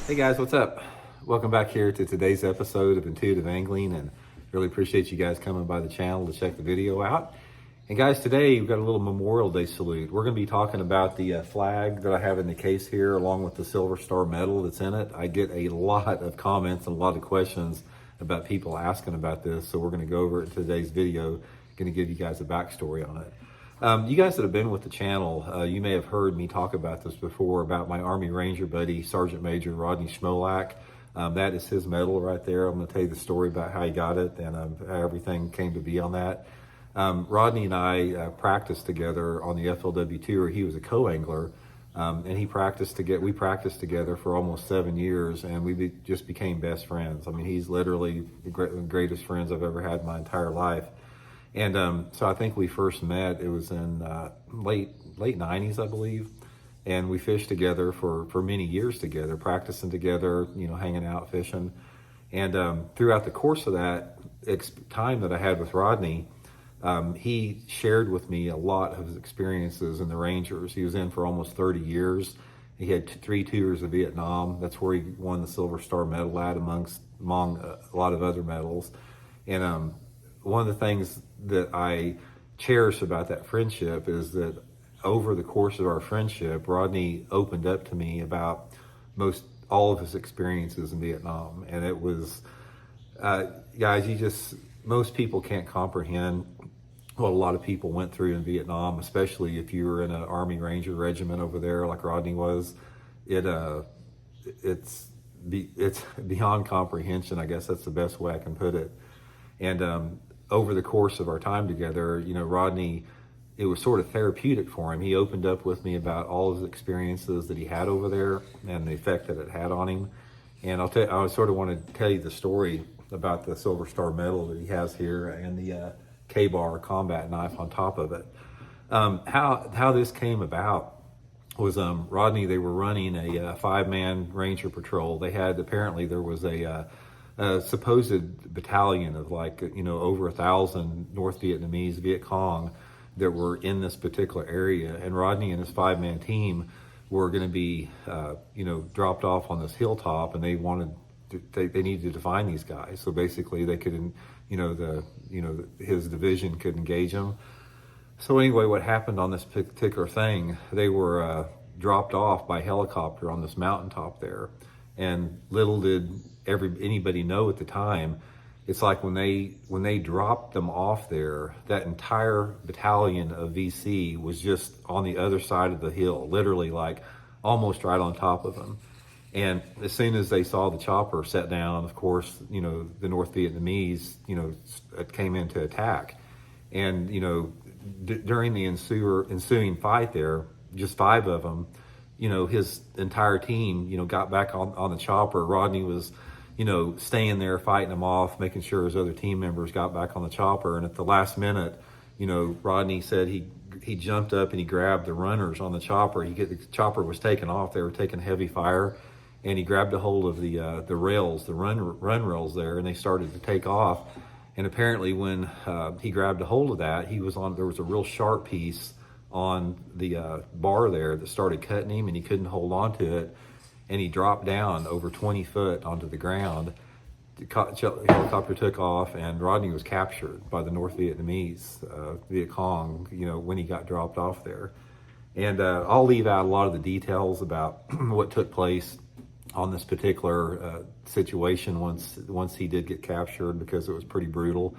Hey guys, what's up? Welcome back here to today's episode of Intuitive Angling, and really appreciate you guys coming by the channel to check the video out. And guys, today we've got a little Memorial Day salute. We're going to be talking about the flag that I have in the case here, along with the Silver Star medal that's in it. I get a lot of comments and a lot of questions about people asking about this, so we're going to go over it in today's video. Going to give you guys a backstory on it. You guys that have been with the channel, you may have heard me talk about this before, about my Army Ranger buddy, Sergeant Major Rodney Schmolak. That is his medal right there. I'm going to tell you the story about how he got it and how everything came to be on that. Rodney and I practiced together on the FLW tour. He was a co-angler, and we practiced together for almost 7 years, and we just became best friends. I mean, he's literally the greatest friends I've ever had in my entire life. And so I think we first met, it was in late 90s, I believe. And we fished together for many years together, practicing together, hanging out, fishing. And throughout the course of that time that I had with Rodney, he shared with me a lot of his experiences in the Rangers. He was in for almost 30 years. He had 3 tours of Vietnam. That's where he won the Silver Star medal at, among a lot of other medals. And one of the things that I cherish about that friendship is that over the course of our friendship, Rodney opened up to me about most all of his experiences in Vietnam. And it was, guys, most people can't comprehend what a lot of people went through in Vietnam, especially if you were in an Army Ranger regiment over there like Rodney was. It's beyond comprehension. I guess that's the best way I can put it. And over the course of our time together, Rodney, it was sort of therapeutic for him. He opened up with me about all of his experiences that he had over there and the effect that it had on him. And I sort of want to tell you the story about the Silver Star medal that he has here and the K-bar combat knife on top of it. How this came about was Rodney, they were running a 5-man Ranger patrol. Apparently there was a supposed battalion of over 1,000 North Vietnamese Viet Cong that were in this particular area, and Rodney and his 5-man team were going to be dropped off on this hilltop, and they needed to find these guys. So basically they could his division could engage them. So anyway, what happened on this particular thing, they were dropped off by helicopter on this mountaintop there. And little did anybody know at the time, it's like when they dropped them off there, that entire battalion of VC was just on the other side of the hill, literally like almost right on top of them. And as soon as they saw the chopper set down, of course, the North Vietnamese, came in to attack. And, during the ensuing fight there, just 5 of them, his entire team, got back on the chopper. Rodney was, staying there, fighting them off, making sure his other team members got back on the chopper. And at the last minute, Rodney said he jumped up and he grabbed the runners on the chopper. The chopper was taking off. They were taking heavy fire. And he grabbed a hold of the rails, the run rails there, and they started to take off. And apparently when he grabbed a hold of that, there was a real sharp piece on the bar there that started cutting him, and he couldn't hold on to it, and he dropped down over 20 foot onto the ground. The helicopter took off, and Rodney was captured by the North Vietnamese, Viet Cong, when he got dropped off there. And I'll leave out a lot of the details about what took place on this particular situation once he did get captured, because it was pretty brutal.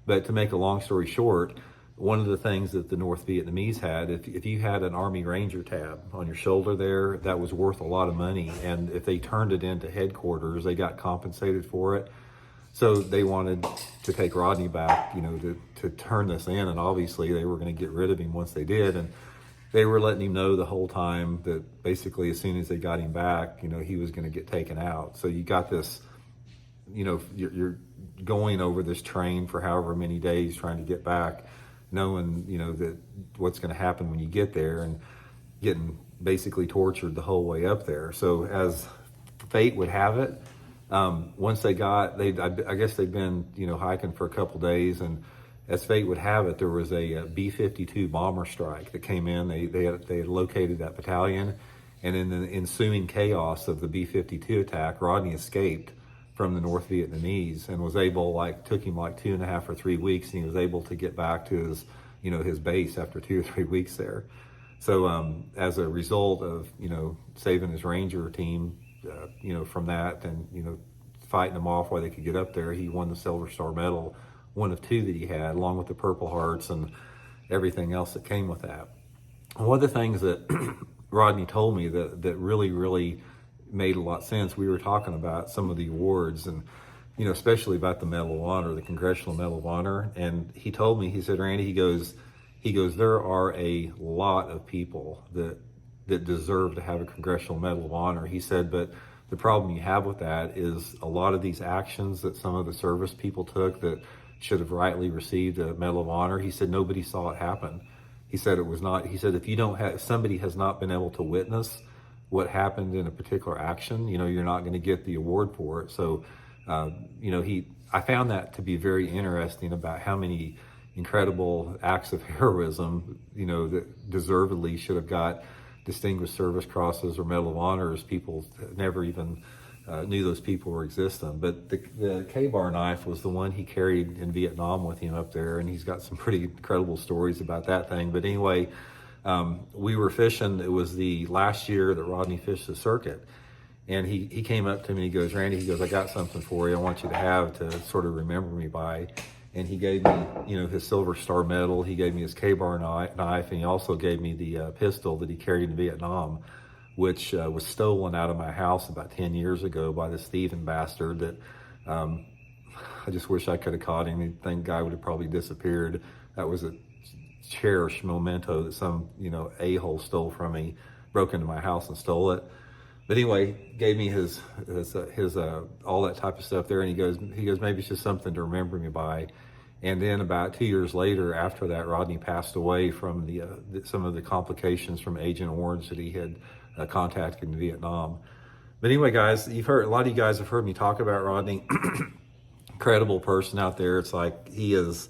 But to make a long story short, one of the things that the North Vietnamese had, if you had an Army Ranger tab on your shoulder there, that was worth a lot of money. And if they turned it into headquarters, they got compensated for it. So they wanted to take Rodney back, to turn this in. And obviously they were going to get rid of him once they did. And they were letting him know the whole time that basically as soon as they got him back, he was going to get taken out. So you got this, you're going over this train for however many days trying to get back, knowing, that what's going to happen when you get there, and getting basically tortured the whole way up there. So as fate would have it, once I guess they'd been, hiking for a couple days, and as fate would have it, there was a B-52 bomber strike that came in. They had located that battalion, And in the ensuing chaos of the B-52 attack, Rodney escaped from the North Vietnamese and was able, took him 2.5 or 3 weeks, and he was able to get back to his, his base after 2 or 3 weeks there. So as a result of, saving his Ranger team, from that and, fighting them off while they could get up there, he won the Silver Star Medal, one of 2 that he had, along with the Purple Hearts and everything else that came with that. And one of the things that Rodney told me that really, really made a lot of sense, we were talking about some of the awards and, especially about the Medal of Honor, the Congressional Medal of Honor. And he told me, he said, Randy, he goes, there are a lot of people that deserve to have a Congressional Medal of Honor. He said, but the problem you have with that is a lot of these actions that some of the service people took that should have rightly received a Medal of Honor, he said, nobody saw it happen. He said, if somebody has not been able to witness what happened in a particular action, you're not going to get the award for it. So, I found that to be very interesting about how many incredible acts of heroism, that deservedly should have got Distinguished Service Crosses or Medal of Honors. People never even knew those people were existing. But the K-bar knife was the one he carried in Vietnam with him up there, and he's got some pretty incredible stories about that thing. But anyway, we were fishing. It was the last year that Rodney fished the circuit. And he came up to me and he goes, Randy, he goes, I got something for you I want you to have to sort of remember me by. And he gave me, his Silver Star Medal. He gave me his K-bar knife, and he also gave me the pistol that he carried in Vietnam, which was stolen out of my house about 10 years ago by this thieving bastard that I just wish I could have caught him. I think the guy would have probably disappeared. That was a cherished memento that some, a-hole stole from me, broke into my house and stole it. But anyway, gave me his all that type of stuff there, and he goes, maybe it's just something to remember me by. And then about 2 years later, after that, Rodney passed away from some of the complications from Agent Orange that he had contacted in Vietnam. But anyway, guys, a lot of you guys have heard me talk about Rodney. Incredible person out there. It's like he is.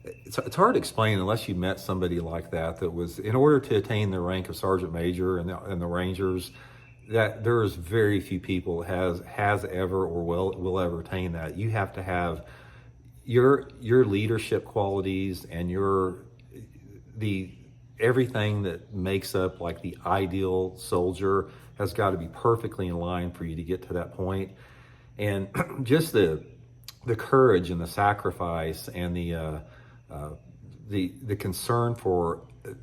It's hard to explain unless you met somebody like that was, in order to attain the rank of Sergeant Major and the Rangers, that there is very few people has ever or will ever attain that. You have to have your leadership qualities and everything that makes up the ideal soldier has got to be perfectly in line for you to get to that point. And just the courage and the sacrifice and the concern for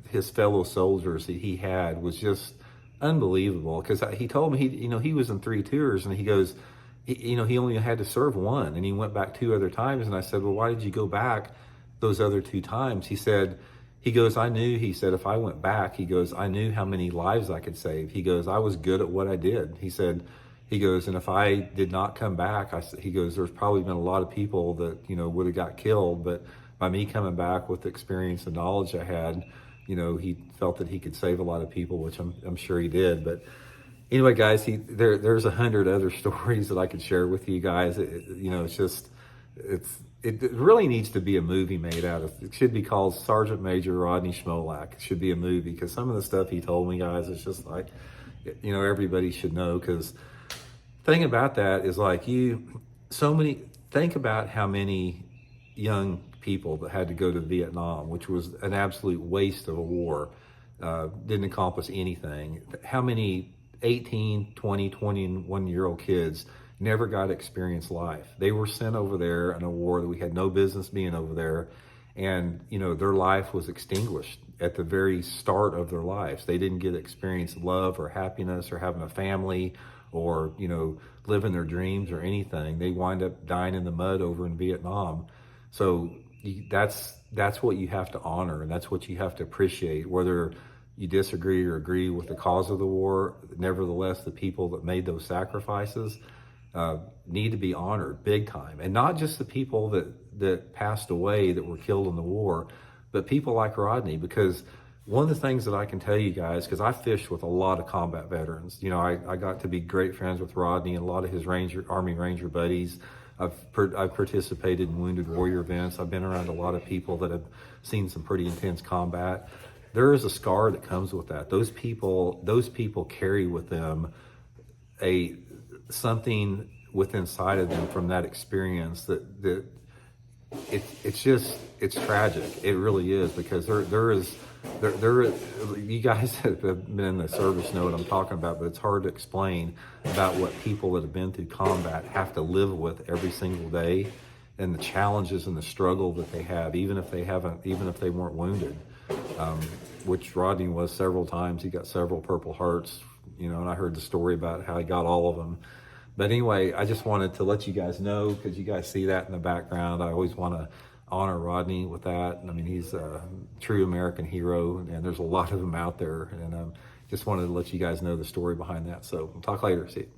his fellow soldiers that he had was just unbelievable. Because he told me he was in 3 tours, and he goes, he only had to serve 1, and he went back 2 other times. And I said, well, why did you go back those other 2 times? He goes, I knew, he said, if I went back, he goes, I knew how many lives I could save. He goes, I was good at what I did. He goes, and if I did not come back, he goes, there's probably been a lot of people that, would have got killed. But by me coming back with the experience and knowledge I had, he felt that he could save a lot of people, which I'm sure he did. But anyway, guys, there's 100 other stories that I could share with you guys. It really needs to be a movie made out of. It should be called Sergeant Major Rodney Schmolak. It should be a movie, because some of the stuff he told me, guys, it's just everybody should know. Because the thing about that is think about how many young people that had to go to Vietnam, which was an absolute waste of a war, didn't accomplish anything. How many 18, 20, 21-year-old kids never got to experience life? They were sent over there in a war that we had no business being over there, and their life was extinguished at the very start of their lives. They didn't get to experience love or happiness or having a family or living their dreams or anything. They wind up dying in the mud over in Vietnam. So that's what you have to honor, and that's what you have to appreciate, whether you disagree or agree with the cause of the war. Nevertheless, the people that made those sacrifices need to be honored big time. And not just the people that passed away, that were killed in the war, but people like Rodney. Because one of the things that I can tell you guys, because I fished with a lot of combat veterans, I got to be great friends with Rodney and a lot of his Army Ranger buddies. I've participated in Wounded Warrior events. I've been around a lot of people that have seen some pretty intense combat. there is a scar that comes with that. Those people carry with them a something within inside of them from that experience that it's tragic. It really is, because there you guys that have been in the service know what I'm talking about, but it's hard to explain about what people that have been through combat have to live with every single day, and the challenges and the struggle that they have, even if they weren't wounded, which Rodney was several times. He got several Purple Hearts, and I heard the story about how he got all of them. But anyway, I just wanted to let you guys know, because you guys see that in the background. I always want to honor Rodney with that. I mean, he's a true American hero, and there's a lot of them out there. And just wanted to let you guys know the story behind that. So we'll talk later. See you.